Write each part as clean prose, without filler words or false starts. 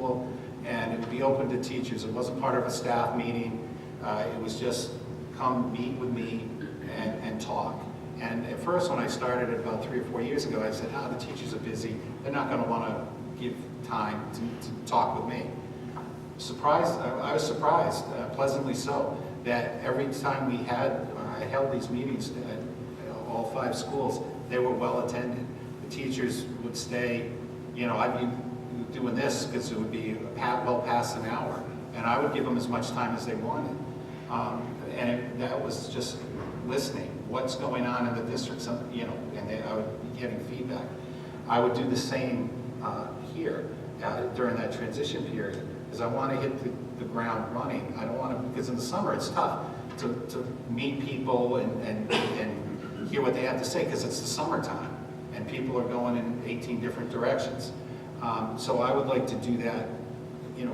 school, and it would be open to teachers. It wasn't part of a staff meeting. It was just come meet with me and talk. And at first, when I started about 3 or 4 years ago, I said, the teachers are busy. They're not going to want to give time to talk with me. I was surprised, pleasantly so, that every time I held these meetings at all 5 schools, they were well attended. The teachers would stay, I'd be doing this because it would be well past an hour, and I would give them as much time as they wanted. That was just listening. What's going on in the district, and I would be getting feedback. I would do the same here during that transition period, because I want to hit the ground running. I don't want to, because in the summer it's tough to meet people and hear what they have to say, because it's the summertime and people are going in 18 different directions. So I would like to do that,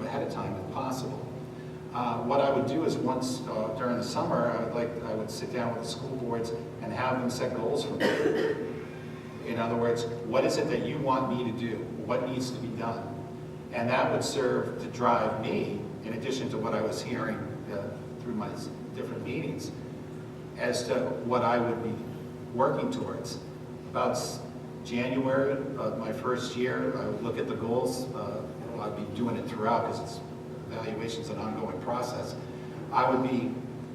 ahead of time if possible. What I would do is once during the summer, I would sit down with the school boards and have them set goals for me. In other words, what is it that you want me to do? What needs to be done? And that would serve to drive me, in addition to what I was hearing through my different meetings, as to what I would be working towards. About January of my first year, I would look at the goals. I'd be doing it throughout because evaluation's an ongoing process. I would be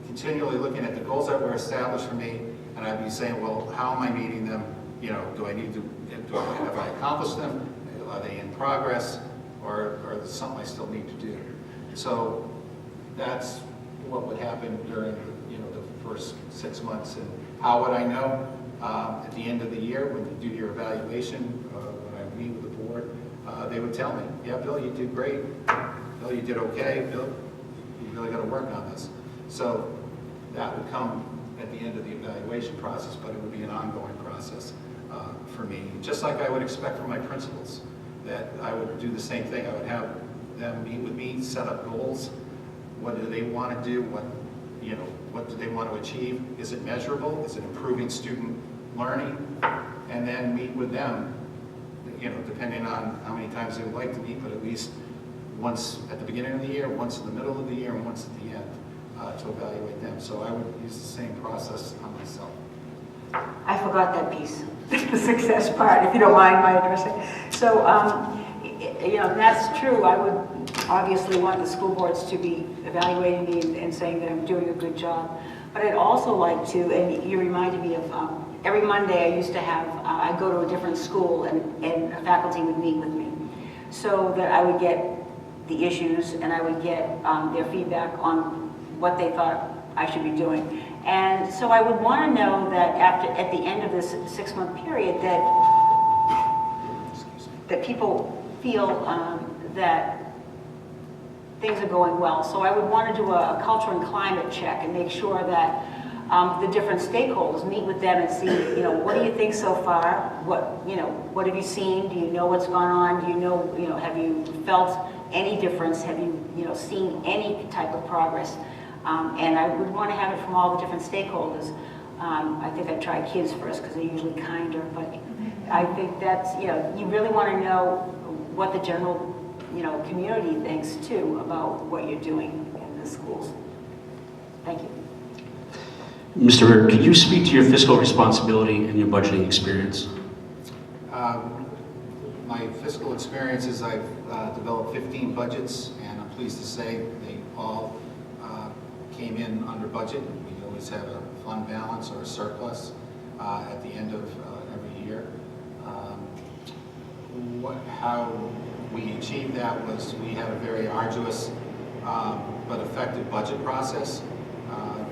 continually looking at the goals that were established for me, and I'd be saying, well, how am I meeting them? Have I accomplished them? Are they in progress? Or is something I still need to do? So that's what would happen during the first 6 months. And how would I know? At the end of the year, when you do your evaluation, when I meet with the board, they would tell me, yeah, Bill, you did great. Bill, you did okay. Bill, you really got to work on this. So that would come at the end of the evaluation process, but it would be an ongoing process for me, just like I would expect from my principals, that I would do the same thing. I would have them meet with me, set up goals. What do they want to do? What do they want to achieve? Is it measurable? Is it improving student learning? And then meet with them, depending on how many times they would like to meet, but at least once at the beginning of the year, once in the middle of the year, and once at the end to evaluate them. So I would use the same process on myself. I forgot that piece, the success part, if you don't mind my addressing. So, that's true. I would obviously want the school boards to be evaluating me and saying that I'm doing a good job. But I'd also like to, and you reminded me of, every Monday I used to have, I'd go to a different school and faculty would meet with me, so that I would get the issues and I would get their feedback on what they thought I should be doing. And so I would want to know that at the end of this 6-month period that people feel that things are going well. So I would want to do a culture and climate check and make sure that the different stakeholders, meet with them and see, what do you think so far? What have you seen? Do you know what's gone on? Do you know, have you felt any difference? Have you, seen any type of progress? And I would want to have it from all the different stakeholders. I think I'd try kids first because they're usually kinder, but I think that's, you really want to know what the general, community thinks too about what you're doing in the schools. Thank you. Mr. Ritter, could you speak to your fiscal responsibility and your budgeting experience? My fiscal experience is I've developed 15 budgets, and I'm pleased to say they all came in under budget. We always have a fund balance or a surplus at the end of every year. How we achieved that was we had a very arduous but effective budget process.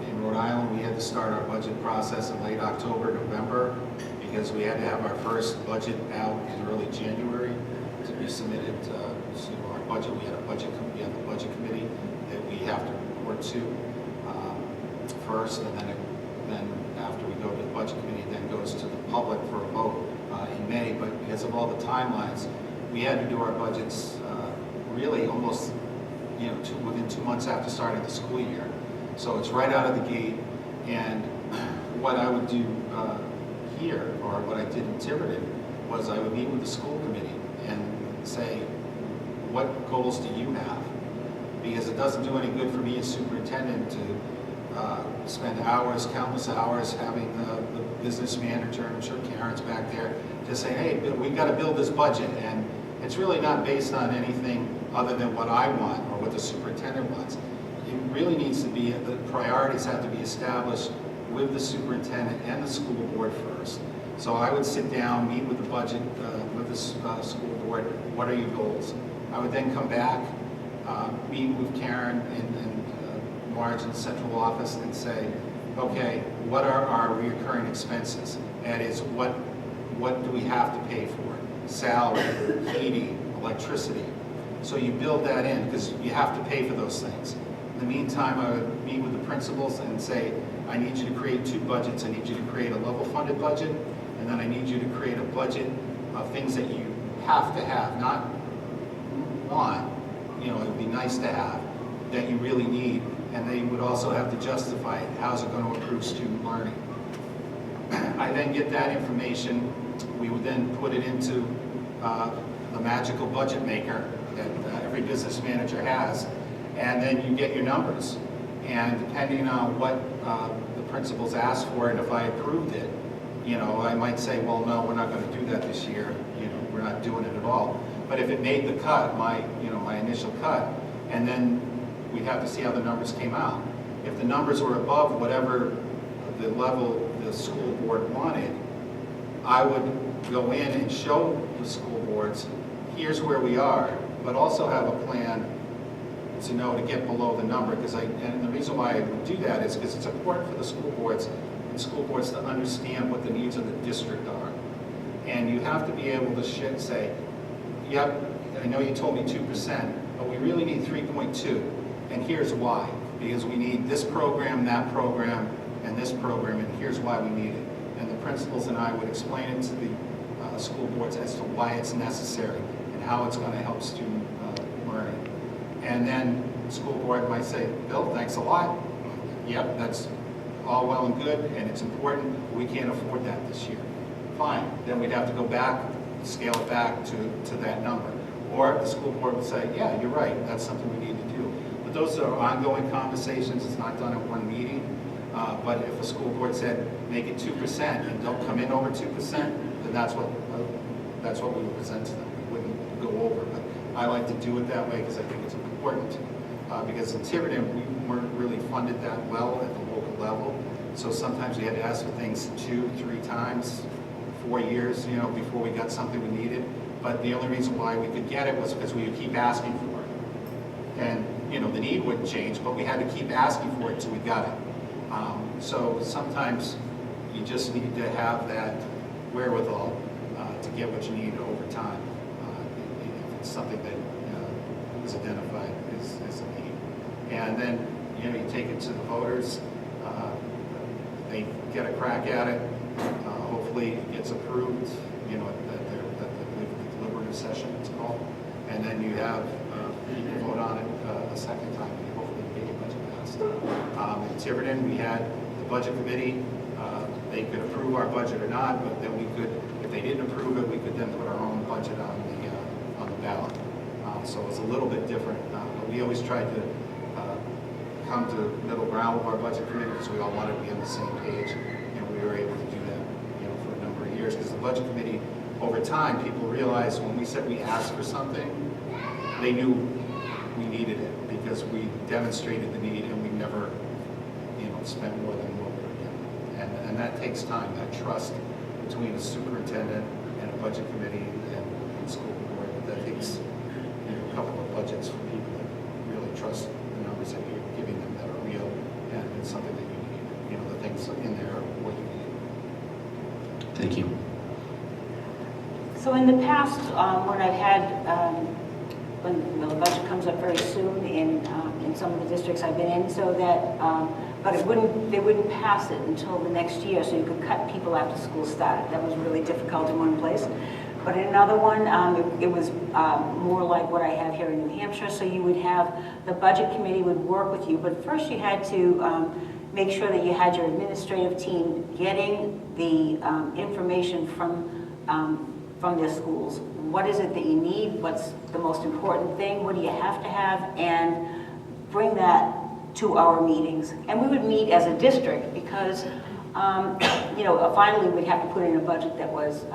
In Rhode Island, we had to start our budget process in late October, November, because we had to have our first budget out in early January to be submitted to our budget. We had the budget committee that we have to report to first, and then after we go to the budget committee, it then goes to the public for a vote in May. But because of all the timelines, we had to do our budgets really almost within 2 months after starting the school year. So it's right out of the gate. And what I would do here, or what I did in Tiverton, was I would meet with the school committee and say, what goals do you have? Because it doesn't do any good for me as superintendent to spend hours, countless hours, having the business manager, I'm sure Karen's back there, to say, hey, we've got to build this budget, and it's really not based on anything other than what I want or what the superintendent wants. It really needs to be, the priorities have to be established with the superintendent and the school board first. So I would sit down, meet with the budget, with the school board, what are your goals? I would then come back, meet with Karen and Marge in the central office and say, okay, what are our reoccurring expenses? That is, what do we have to pay for? Salary, heating, electricity. So you build that in because you have to pay for those things. In the meantime, I would meet with the principals and say, I need you to create 2 budgets. I need you to create a level funded budget, and then I need you to create a budget of things that you have to have, not want, it would be nice to have, that you really need, and they would also have to justify it. How's it going to improve student learning? I then get that information. We would then put it into the magical budget maker that every business manager has, and then you get your numbers. And depending on what the principals asked for, and if I approved it, I might say, well, no, we're not going to do that this year. We're not doing it at all. But if it made the cut, my initial cut, and then we'd have to see how the numbers came out. If the numbers were above whatever the level the school board wanted, I would go in and show the school boards, here's where we are, but also have a plan to get below the number. And the reason why I would do that is because it's important for the school boards to understand what the needs of the district are. And you have to be able to say, yep, I know you told me 2%, but we really need 3.2, and here's why. Because we need this program, that program, and this program, and here's why we need it. And the principals and I would explain it to the school boards as to why it's necessary and how it's going to help student learning. And then the school board might say, Bill, thanks a lot. Yep, that's all well and good, and it's important. We can't afford that this year. Fine, then we'd have to go back, scale it back to that number. Or the school board would say, yeah, you're right, that's something we need to do. But those are ongoing conversations. It's not done in one meeting. But if the school board said, make it 2% and don't come in over 2%, then that's what we would present to them. We wouldn't go over. But I like to do it that way because I think it's important. Because in Tiverton, we weren't really funded that well at the local level. So sometimes we had to ask for things 2, 3 times, 4 years, before we got something we needed. But the only reason why we could get it was because we would keep asking for it. And, the need wouldn't change, but we had to keep asking for it until we got it. So sometimes you just need to have that wherewithal to get what you need over time. If it's something that is identified as a need. And then, you take it to the voters. They get a crack at it. Hopefully it gets approved, at the deliberative session, it's called. And then you have, you can vote on it a second time, and hopefully get your budget passed. In Tiverton, we had the budget committee. They could approve our budget or not, but then we could, if they didn't approve it, we could then put our own budget on the ballot. So it was a little bit different, but we always tried to come to middle ground with our budget committee because we all wanted to be on the same page, and we were able to do that, for a number of years. Because the budget committee, over time, people realized when we said we asked for something, they knew we needed it because we demonstrated the need and we never, spent more than what we were given. And that takes time, that trust between a superintendent and a budget committee and school board. That takes a couple of budgets for people that really trust the numbers that you're giving them that are real and it's something that you need. The things in there are what you need. Thank you. So in the past, when I've had, when the budget comes up very soon in some of the districts I've been in, so that, but they wouldn't pass it until the next year, so you could cut people after school started. That was really difficult in one place. But in another one, it was more like what I have here in New Hampshire, so you would have, the budget committee would work with you, but first you had to make sure that you had your administrative team getting the information from from their schools. What is it that you need? What's the most important thing? What do you have to have? And bring that to our meetings. And we would meet as a district because, finally we'd have to put in a budget that was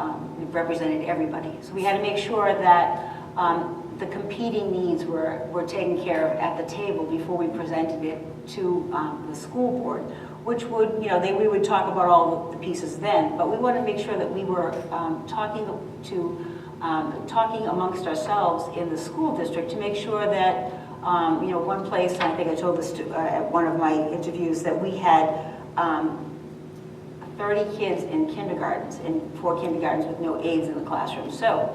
represented everybody. So we had to make sure that the competing needs were taken care of at the table before we presented it to the school board, which would, we would talk about all the pieces then, but we wanted to make sure that we were talking amongst ourselves in the school district to make sure that, one place, and I think I told this at one of my interviews, that we had 30 kids in kindergartens, in 4 kindergartens with no aides in the classroom. So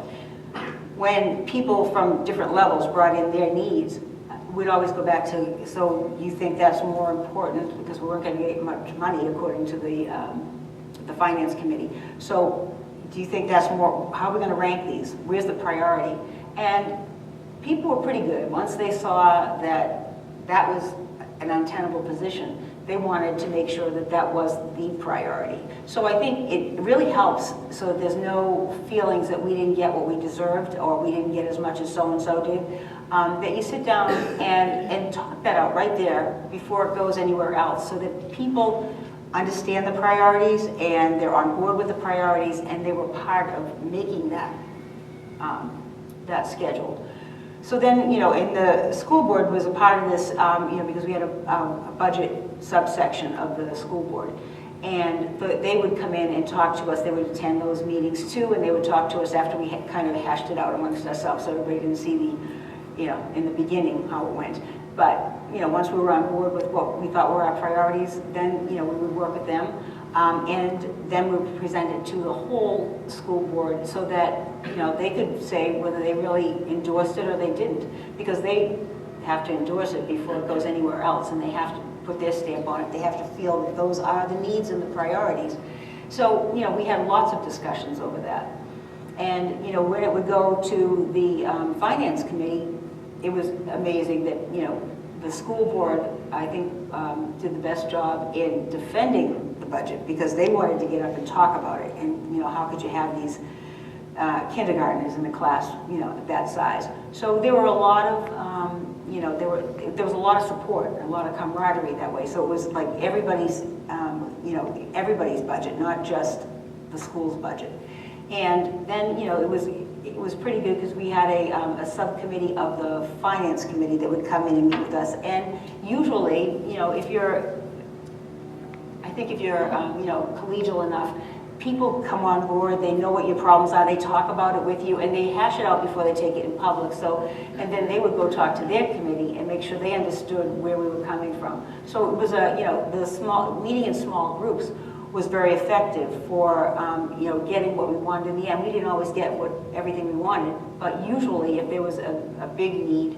when people from different levels brought in their needs, we'd always go back to, so you think that's more important because we weren't going to get much money according to the finance committee. So do you think that's more, how are we going to rank these? Where's the priority? And people were pretty good. Once they saw that that was an untenable position, they wanted to make sure that that was the priority. So I think it really helps so that there's no feelings that we didn't get what we deserved or we didn't get as much as so-and-so did. That you sit down and talk that out right there before it goes anywhere else so that people understand the priorities and they're on board with the priorities and they were part of making that, that schedule. So then, in the school board was a part of this, because we had a budget subsection of the school board. And they would come in and talk to us. They would attend those meetings too, and they would talk to us after we had kind of hashed it out amongst ourselves so everybody didn't see in the beginning how it went. But, once we were on board with what we thought were our priorities, then, we would work with them. And then we would present it to the whole school board so that, they could say whether they really endorsed it or they didn't. Because they have to endorse it before it goes anywhere else, and they have to put their stamp on it. They have to feel that those are the needs and the priorities. So, we had lots of discussions over that. And, when it would go to the finance committee, it was amazing that, the school board, I think, did the best job in defending the budget because they wanted to get up and talk about it. And, how could you have these kindergartners in the class, that size? So there were a lot of, there was a lot of support, a lot of camaraderie that way. So it was like everybody's, everybody's budget, not just the school's budget. And then, it was pretty good because we had a subcommittee of the finance committee that would come in and meet with us. And usually, if you're collegial enough, people come on board, they know what your problems are, they talk about it with you, and they hash it out before they take it in public. So, and then they would go talk to their committee and make sure they understood where we were coming from. So it was the meeting in small groups was very effective for, getting what we wanted in the end. We didn't always get everything we wanted, but usually if there was a big need,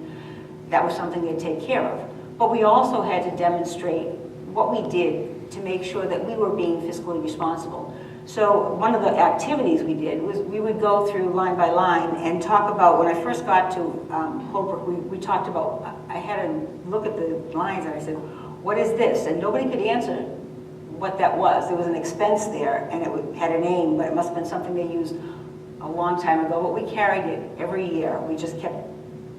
that was something they'd take care of. But we also had to demonstrate what we did to make sure that we were being fiscally responsible. So one of the activities we did was we would go through line by line and talk about, when I first got to Holbrook, we talked about, I had to look at the lines and I said, what is this? And nobody could answer what that was. There was an expense there and it had a name, but it must have been something they used a long time ago. But we carried it every year. We just kept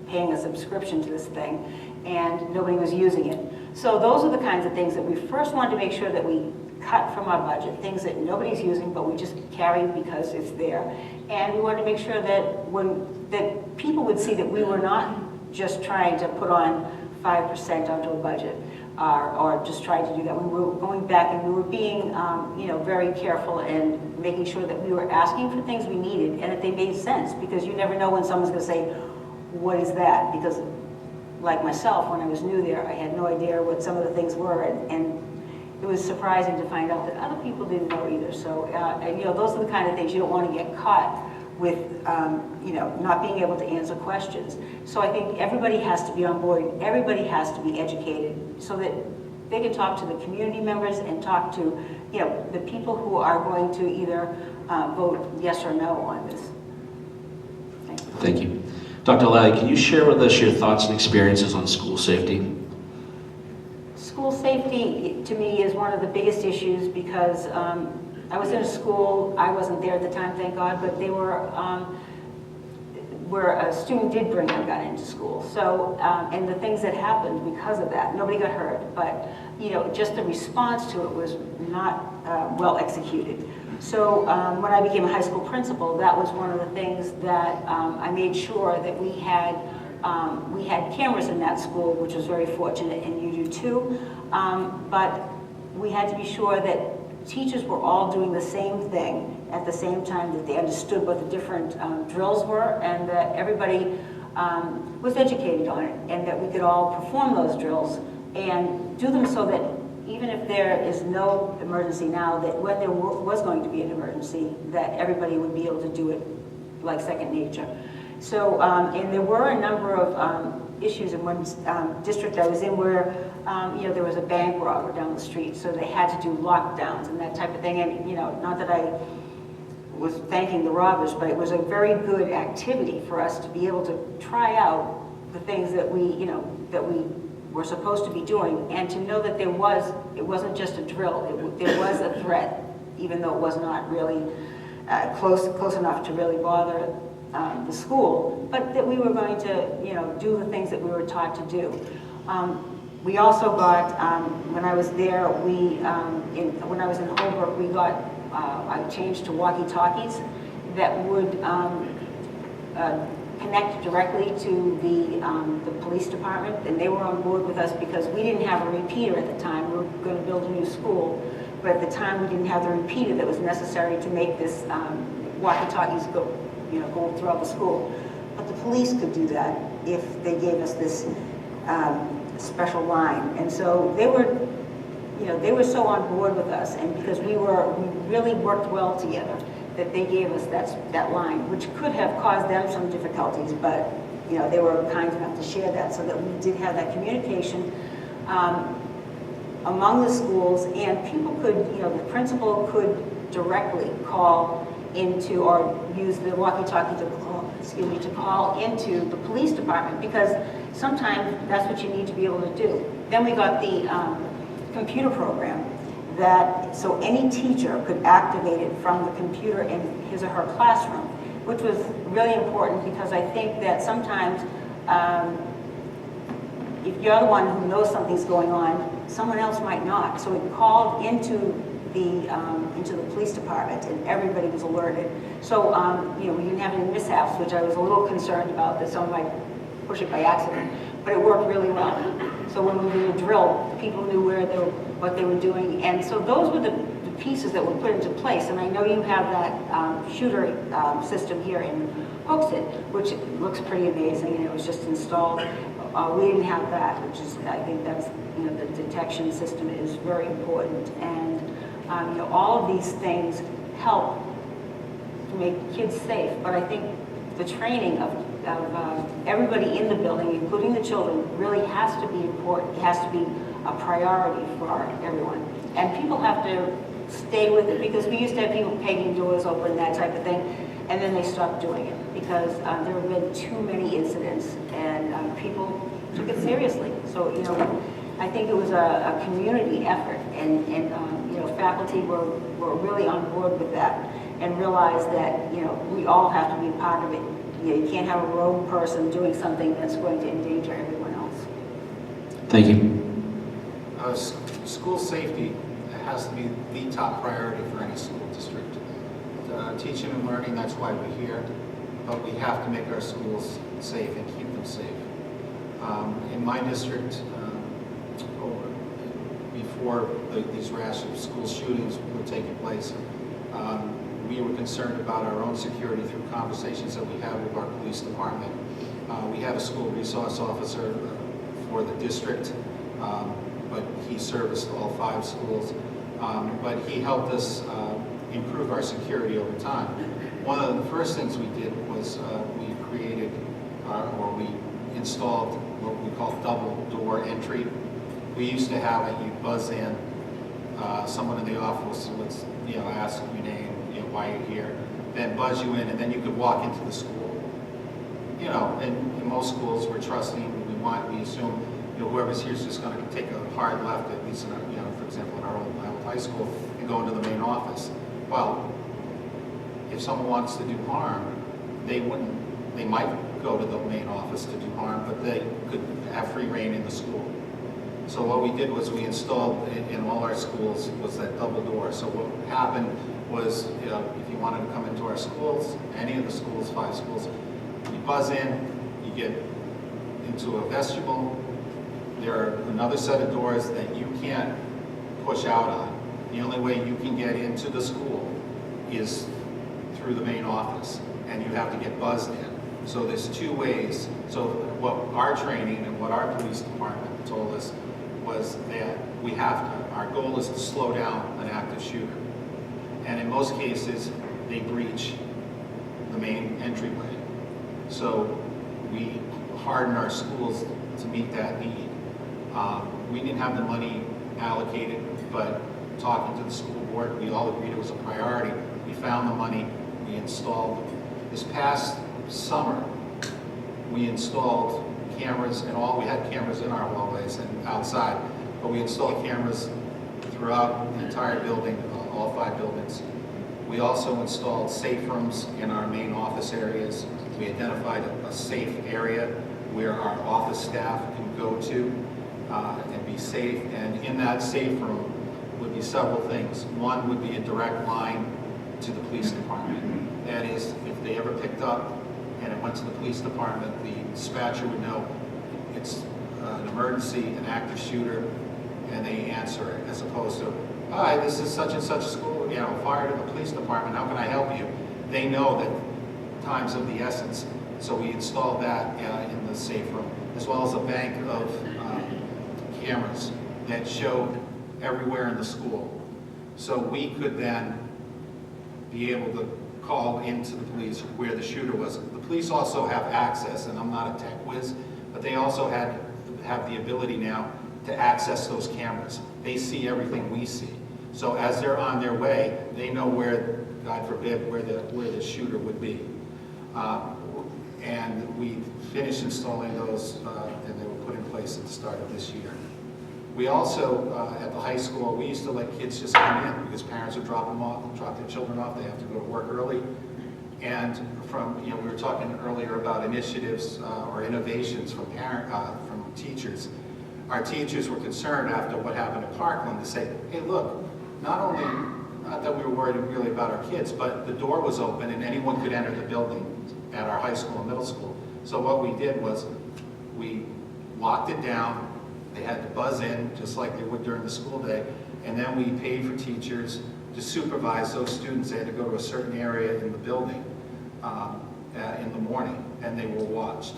paying a subscription to this thing and nobody was using it. So those are the kinds of things that we first wanted to make sure that we cut from our budget, things that nobody's using, but we just carry because it's there. And we wanted to make sure that that people would see that we were not just trying to put on 5% onto a budget or just trying to do that. We were going back and we were being, very careful and making sure that we were asking for things we needed and that they made sense, because you never know when someone's going to say, what is that? Because like myself, when I was new there, I had no idea what some of the things were, and it was surprising to find out that other people didn't know either. So, those are the kind of things you don't want to get caught with, not being able to answer questions. So I think everybody has to be on board. Everybody has to be educated so that they can talk to the community members and talk to, the people who are going to either vote yes or no on this. Thank you. Thank you. Dr. Lally, can you share with us your thoughts and experiences on school safety? School safety, to me, is one of the biggest issues because I was in a school, I wasn't there at the time, thank God, but they were, where a student did bring a gun into school. So, and the things that happened because of that, nobody got hurt, but, you know, just the response to it was not well executed. So when I became a high school principal, that was one of the things that I made sure that we had cameras in that school, which was very fortunate, and you do too. But we had to be sure that teachers were all doing the same thing at the same time, that they understood what the different drills were, and that everybody was educated on it, and that we could all perform those drills and do them so that even if there is no emergency now, that when there was going to be an emergency, that everybody would be able to do it like second nature. So, and there were a number of issues in one district I was in where, you know, there was a bank robber down the street, so they had to do lockdowns and that type of thing. And, you know, not that I was thanking the robbers, but it was a very good activity for us to be able to try out the things that we, you know, that we were supposed to be doing, and to know that it wasn't just a drill, there was a threat, even though it was not really close enough to really bother the school, but that we were going to, you know, do the things that we were taught to do. We also got, when I was there, when I was in Holbrook, we got, I changed to walkie-talkies that would connect directly to the police department, and they were on board with us because we didn't have a repeater at the time. We were going to build a new school, but at the time we didn't have the repeater that was necessary to make this walkie-talkies go, you know, go throughout the school. But the police could do that if they gave us this special line, and so they were, you know, they were so on board with us, and because we really worked well together, that they gave us that line, which could have caused them some difficulties, but, you know, they were kind enough to share that, so that we did have that communication among the schools, and people could, you know, the principal could directly call into, or use the walkie-talkie to call into the police department, because sometimes that's what you need to be able to do. Then we got the computer program, that so any teacher could activate it from the computer in his or her classroom, which was really important, because I think that sometimes if you're the one who knows something's going on, someone else might not. So it called into the police department, and everybody was alerted. So you know, we didn't have any mishaps, which I was a little concerned about, that someone might push it by accident, but it worked really well. So when we did a drill, people knew what they were doing, and so those were the pieces that were put into place. And I know you have that shooter system here in Hooksett, which looks pretty amazing, and it was just installed. We didn't have that, which is, I think that's, you know, the detection system is very important, and you know, all of these things help to make kids safe. But I think the training of everybody in the building, including the children, really has to be important. It has to be a priority for everyone. And people have to stay with it, because we used to have people pegging doors open, that type of thing, and then they stopped doing it because there have been too many incidents, and people took it seriously. So, you know, I think it was a community effort, and you know, faculty were really on board with that, and realized that, you know, we all have to be part of it. You can't have a rogue person doing something that's going to endanger everyone else. Thank you. School safety has to be the top priority for any school district. Teaching and learning, that's why we're here, but we have to make our schools safe and keep them safe. In my district, before these rash of school shootings were taking place, we were concerned about our own security through conversations that we had with our police department. We have a school resource officer for the district, but he serviced all 5 schools. But he helped us improve our security over time. One of the first things we did was we created, or we installed what we call double door entry. We used to have it, you buzz in, someone in the office would, you know, ask your name, you know, why you're here, then buzz you in, and then you could walk into the school. You know, in most schools we're trusting, we assume, you know, whoever's here is just going to take a hard left, at least in our, you know, for example, in our old high school, and go into the main office. well, if someone wants to do harm, they might go to the main office to do harm, but they could have free reign in the school. So what we did was we installed in all our schools was that double door. So what happened was, if you wanted to come into our schools, any of the schools, 5 schools, you buzz in, you get into a vestibule. There are another set of doors that you can't push out on. The only way you can get into the school is through the main office, and you have to get buzzed in. So there's 2 ways. So what our training and what our police department told us was that our goal is to slow down an active shooter. And in most cases, they breach the main entryway. So we harden our schools to meet that need. We didn't have the money allocated, but talking to the school board, we all agreed it was a priority. We found the money, we installed. This past summer, we installed cameras and we had cameras in our hallways and outside, but we installed cameras throughout the entire building, all 5 buildings. We also installed safe rooms in our main office areas. We identified a safe area where our office staff can go to and be safe. And in that safe room would be several things. One would be a direct line to the police department. That is, if they ever picked up and it went to the police department, the dispatcher would know it's an emergency, an active shooter, and they answer it, as opposed to, hi, this is such and such school, fire to the police department, how can I help you? They know that time's of the essence. So we installed that in the safe room, as well as a bank of cameras that showed everywhere in the school. So we could then be able to call into the police where the shooter was. The police also have access, and I'm not a tech whiz, but they also have the ability now to access those cameras. They see everything we see. So as they're on their way, they know where, God forbid, where the shooter would be. And we finished installing those, and they were put in place at the start of this year. We also, at the high school, we used to let kids just come in because parents would drop their children off. They have to go to work early. And we were talking earlier about initiatives or innovations from teachers. Our teachers were concerned after what happened at Parkland to say, hey, look, not that we were worried really about our kids, but the door was open and anyone could enter the building at our high school and middle school. So what we did was we locked it down. They had to buzz in just like they would during the school day, and then we paid for teachers to supervise those students. They had to go to a certain area in the building in the morning, and they were watched.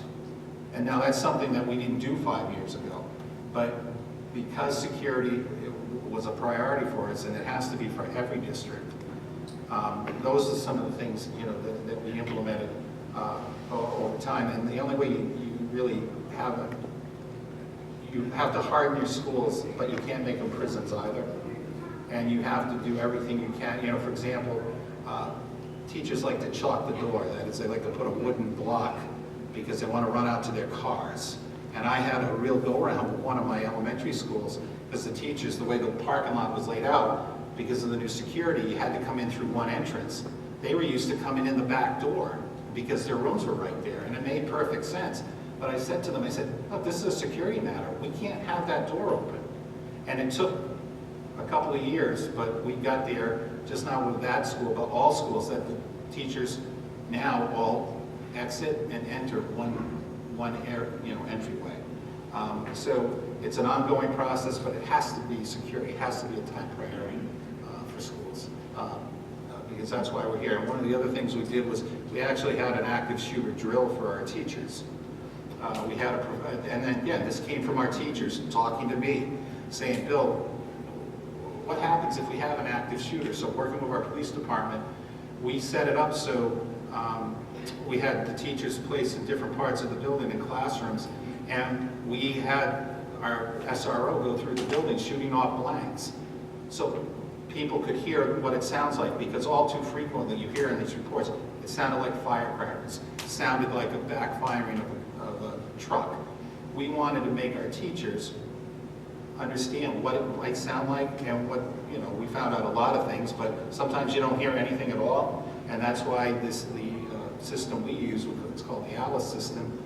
And now that's something that we didn't do 5 years ago, but because security was a priority for us, and it has to be for every district, those are some of the things that we implemented over time. And the only way you really have it, you have to harden your schools, but you can't make them prisons either. And you have to do everything you can. For example, teachers like to chalk the door. That is, they like to put a wooden block because they want to run out to their cars. And I had a real go-around with one of my elementary schools because the teachers, the way the parking lot was laid out, because of the new security, you had to come in through one entrance. They were used to coming in the back door because their rooms were right there, and it made perfect sense. But I said to them, look, this is a security matter. We can't have that door open. And it took a couple of years, but we got there just not with that school, but all schools, that the teachers now all exit and enter one entryway. So it's an ongoing process, but it has to be secure. It has to be a top priority for schools, because that's why we're here. And one of the other things we did was we actually had an active shooter drill for our teachers. And then again, this came from our teachers talking to me, saying, Bill, what happens if we have an active shooter? So working with our police department, we set it up so we had the teachers placed in different parts of the building in classrooms, and we had our SRO go through the building shooting off blanks. So people could hear what it sounds like, because all too frequently you hear in these reports, it sounded like firecrackers. It sounded like a backfiring of a truck. We wanted to make our teachers understand what it might sound like and what, you know, we found out a lot of things, but sometimes you don't hear anything at all. And that's why the system we use, it's called the Alice system,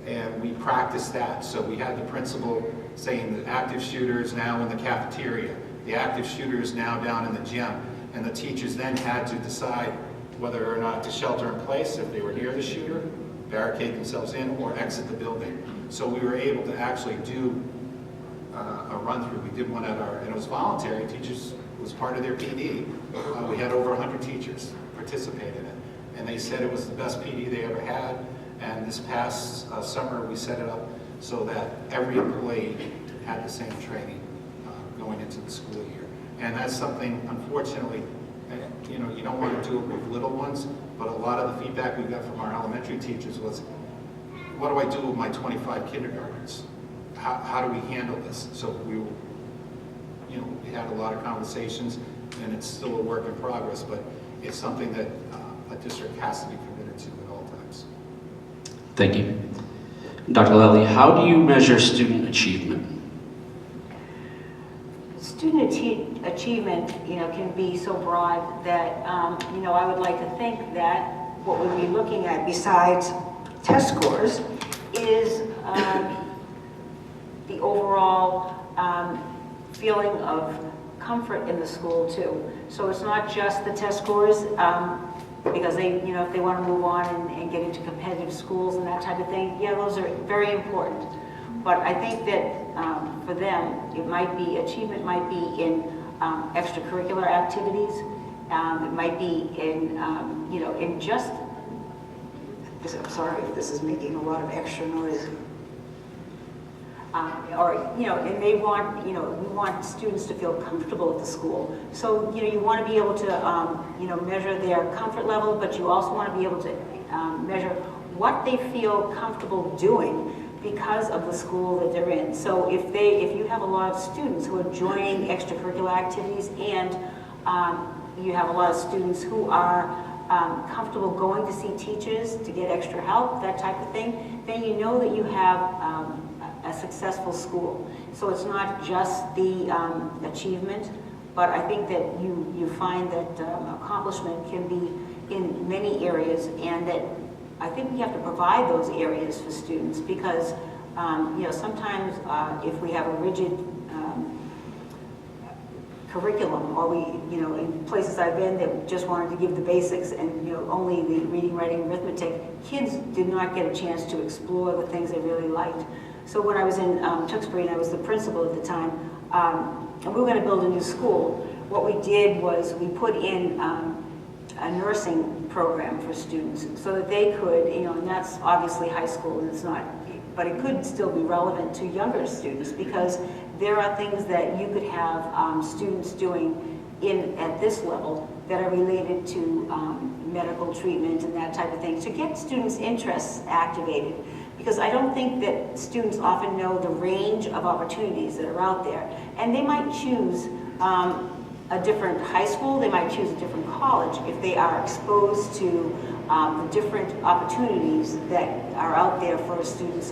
and we practiced that. So we had the principal saying the active shooter is now in the cafeteria, the active shooter is now down in the gym, and the teachers then had to decide whether or not to shelter in place if they were near the shooter, barricade themselves in, or exit the building. So we were able to actually do a run-through. We did one at our, and it was voluntary, teachers, it was part of their PD. We had over 100 teachers participate in it, and they said it was the best PD they ever had. And this past summer, we set it up so that every employee had the same training going into the school year. And that's something, unfortunately, you know, you don't want to do it with little ones, but a lot of the feedback we got from our elementary teachers was, what do I do with my 25 kindergartners? How do we handle this? So we had a lot of conversations, and it's still a work in progress, but it's something that a district has to be committed to at all times. Thank you. Dr. Lally, how do you measure student achievement? Student achievement, you know, can be so broad that, you know, I would like to think that what we'd be looking at besides test scores is the overall feeling of comfort in the school too. So it's not just the test scores, because they, you know, if they want to move on and get into competitive schools and that type of thing, yeah, those are very important. But I think that for them, it might be, achievement might be in extracurricular activities. It might be in, you know, in just, I'm sorry if this is making a lot of extra noise. Or, you know, and they want, you know, we want students to feel comfortable at the school. So, you know, you want to be able to, you know, measure their comfort level, but you also want to be able to measure what they feel comfortable doing because of the school that they're in. So if you have a lot of students who are joining extracurricular activities and you have a lot of students who are comfortable going to see teachers to get extra help, that type of thing, then you know that you have a successful school. So it's not just the achievement, but I think that you find that accomplishment can be in many areas, and that I think we have to provide those areas for students because, you know, sometimes if we have a rigid curriculum, or we, you know, in places I've been that just wanted to give the basics and, you know, only the reading, writing, arithmetic, kids did not get a chance to explore the things they really liked. So when I was in Tewksbury, and I was the principal at the time, and we were going to build a new school, what we did was we put in a nursing program for students so that they could, you know, and that's obviously high school, and it's not, but it could still be relevant to younger students because there are things that you could have students doing at this level that are related to medical treatment and that type of thing to get students' interests activated. Because I don't think that students often know the range of opportunities that are out there. And they might choose a different high school, they might choose a different college if they are exposed to the different opportunities that are out there for students,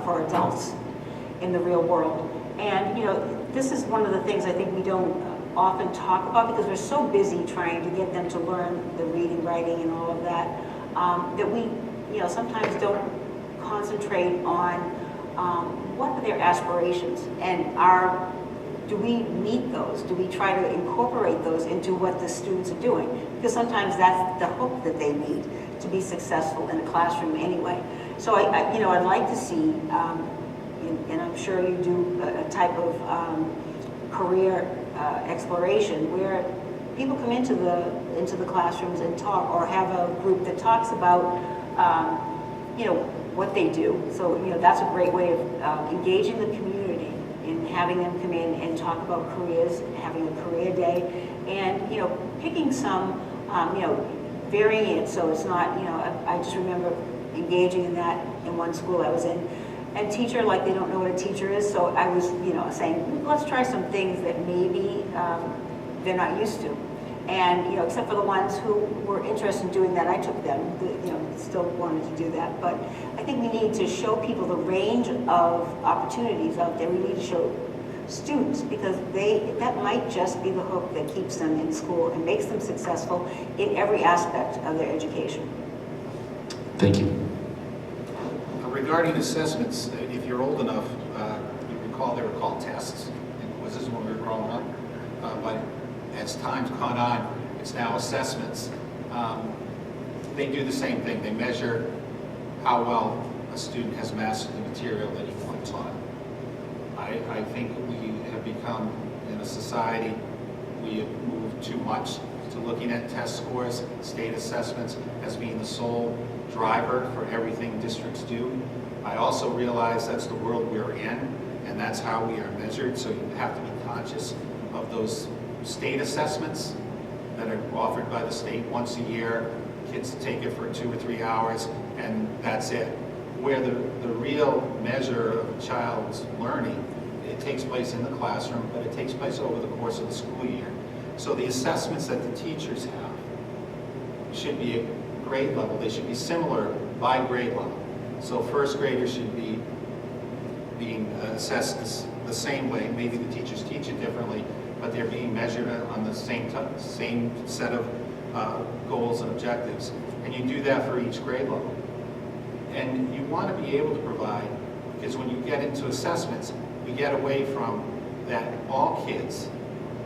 for adults in the real world. And, you know, this is one of the things I think we don't often talk about because we're so busy trying to get them to learn the reading, writing, and all of that, that we, you know, sometimes don't concentrate on what are their aspirations and do we meet those? Do we try to incorporate those into what the students are doing? Because sometimes that's the hook that they need to be successful in a classroom anyway. So I you know, I'd like to see, and I'm sure you do a type of career exploration where people come into the classrooms and talk, or have a group that talks about you know, what they do. So, you know, that's a great way of engaging the community in having them come in and talk about careers, having a career day, and, you know, picking some, you know, varying it so it's not, you know, I just remember engaging in that in one school I was in, and teacher, like, they don't know what a teacher is, so I was, you know, saying, let's try some things that maybe they're not used to. And, you know, except for the ones who were interested in doing that, I took them, you know, still wanted to do that. But I think we need to show people the range of opportunities out there. We need to show students, because that might just be the hook that keeps them in school and makes them successful in every aspect of their education. Thank you. Regarding assessments, if you're old enough, you recall they were called tests and quizzes when we were growing up. But as time's gone on, it's now assessments. They do the same thing. They measure how well a student has mastered the material that you want taught. I think we have become, in a society, we have moved too much to looking at test scores, state assessments as being the sole driver for everything districts do. I also realize that's the world we're in, and that's how we are measured, so you have to be conscious of those state assessments that are offered by the state once a year. Kids take it for 2 or 3 hours, and that's it. Where the real measure of a child's learning, it takes place in the classroom, but it takes place over the course of the school year. So the assessments that the teachers have should be at grade level. They should be similar by grade level. So first graders should be being assessed the same way. Maybe the teachers teach it differently, but they're being measured on the same set of goals and objectives. And you do that for each grade level. And you want to be able to provide, because when you get into assessments, we get away from that all kids,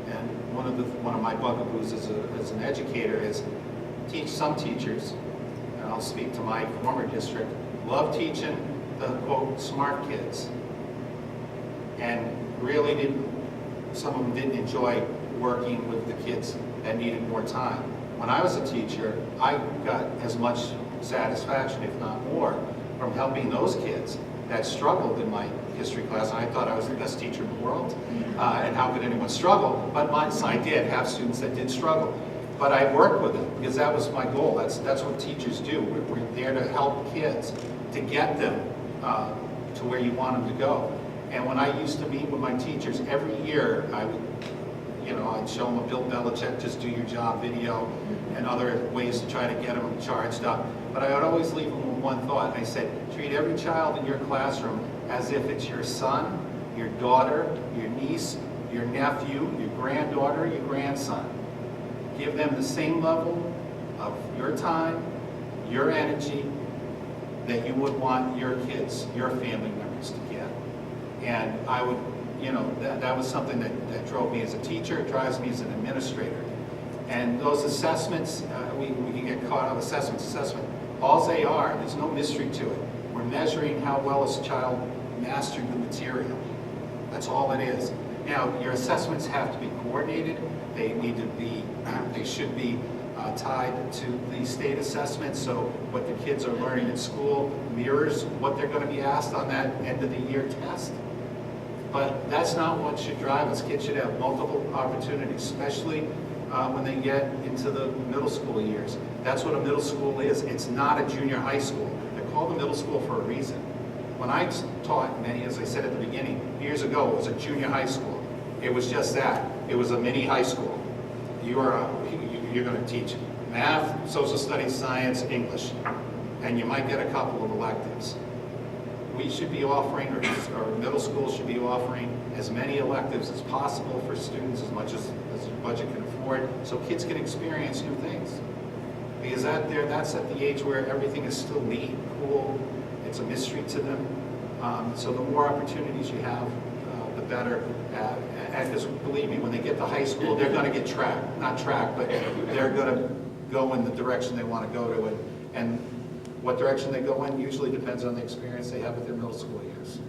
and one of my bugaboos as an educator is some teachers, and I'll speak to my former district, love teaching the quote smart kids, and really some of them didn't enjoy working with the kids that needed more time. When I was a teacher, I got as much satisfaction, if not more, from helping those kids that struggled in my history class. And I thought I was the best teacher in the world, and how could anyone struggle? But I did have students that did struggle. But I worked with them because that was my goal. That's what teachers do. We're there to help kids, to get them to where you want them to go. And when I used to meet with my teachers every year, I'd show them a Bill Belichick, just do your job video, and other ways to try to get them charged up. But I would always leave them with one thought. I said, treat every child in your classroom as if it's your son, your daughter, your niece, your nephew, your granddaughter, your grandson. Give them the same level of your time, your energy, that you would want your kids, your family members to get. And I would, that was something that drove me as a teacher. It drives me as an administrator. And those assessments, we can get caught on assessment. All they are, there's no mystery to it. We're measuring how well a child mastered the material. That's all it is. Now, your assessments have to be coordinated. They should be tied to the state assessment, so what the kids are learning in school mirrors what they're going to be asked on that end of the year test. But that's not what should drive us. Kids should have multiple opportunities, especially when they get into the middle school years. That's what a middle school is. It's not a junior high school. They're called a middle school for a reason. When I taught many, as I said at the beginning, years ago, it was a junior high school. It was just that. It was a mini high school. You're going to teach math, social studies, science, English, and you might get a couple of electives. We should be offering, or middle school should be offering, as many electives as possible for students, as much as the budget can afford, so kids can experience new things. Because that's at the age where everything is still neat, cool, it's a mystery to them. So the more opportunities you have, the better. And because believe me, when they get to high school, they're going to get not tracked, but they're going to go in the direction they want to go to. And what direction they go in usually depends on the experience they have with their middle school years.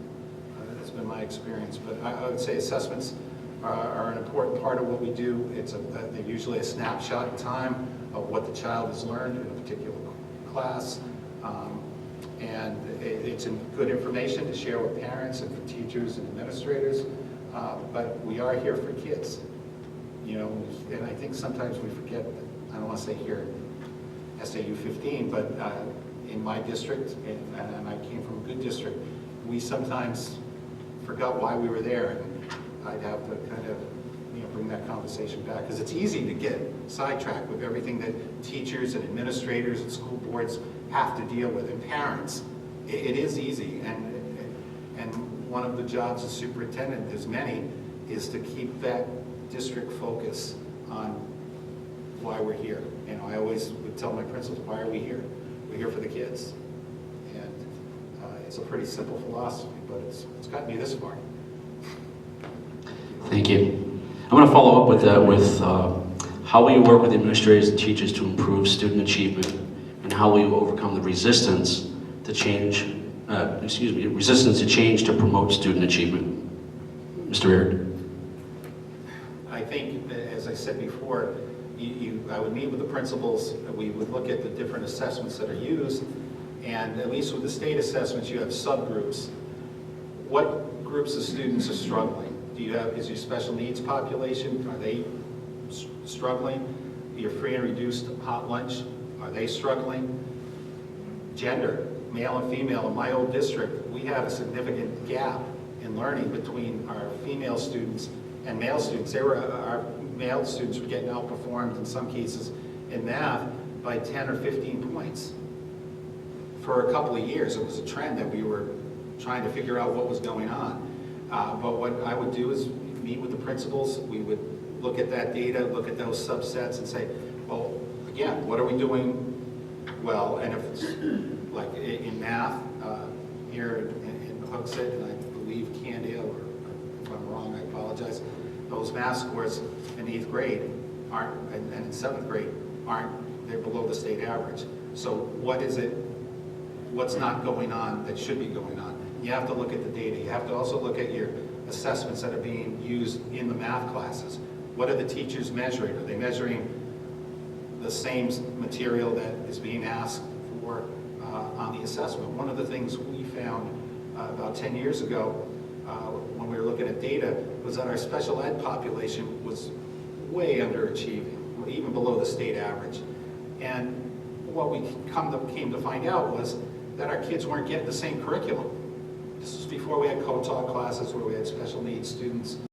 That's been my experience. But I would say assessments are an important part of what we do. They're usually a snapshot in time of what the child has learned in a particular class. And it's good information to share with parents and for teachers and administrators. But we are here for kids, and I think sometimes we forget that. I don't want to say here SAU15, but in my district, and I came from a good district, we sometimes forgot why we were there, and I'd have to kind of bring that conversation back, because it's easy to get sidetracked with everything that teachers and administrators and school boards have to deal with, and parents. It is easy, and one of the jobs as superintendent, there's many, is to keep that district focus on why we're here. You know, I always would tell my principals, why are we here? We're here for the kids. And it's a pretty simple philosophy, but it's gotten me this far. Thank you. I'm going to follow up with how will you work with administrators and teachers to improve student achievement, and how will you overcome the resistance to change, resistance to change to promote student achievement? Mr. Eric. I think, as I said before, I would meet with the principals, we would look at the different assessments that are used, and at least with the state assessments, you have subgroups. What groups of students are struggling? Is your special needs population, are they struggling? Your free and reduced hot lunch, are they struggling? Gender, male and female. In my old district, we had a significant gap in learning between our female students and male students. Our male students were getting outperformed in some cases in math by 10 or 15 points. For a couple of years, it was a trend that we were trying to figure out what was going on. But what I would do is meet with the principals. We would look at that data, look at those subsets, and say, well, again, what are we doing well? And if it's like in math, here in Hooksett, and I believe Candia, or if I'm wrong, I apologize, those math scores in 8th grade aren't, and in 7th grade aren't, they're below the state average. So what is it, what's not going on that should be going on? You have to look at the data. You have to also look at your assessments that are being used in the math classes. What are the teachers measuring? Are they measuring the same material that is being asked for on the assessment? One of the things we found about 10 years ago when we were looking at data was that our special ed population was way underachieving, even below the state average. And what we came to find out was that our kids weren't getting the same curriculum. This was before we had co-taught classes where we had special needs students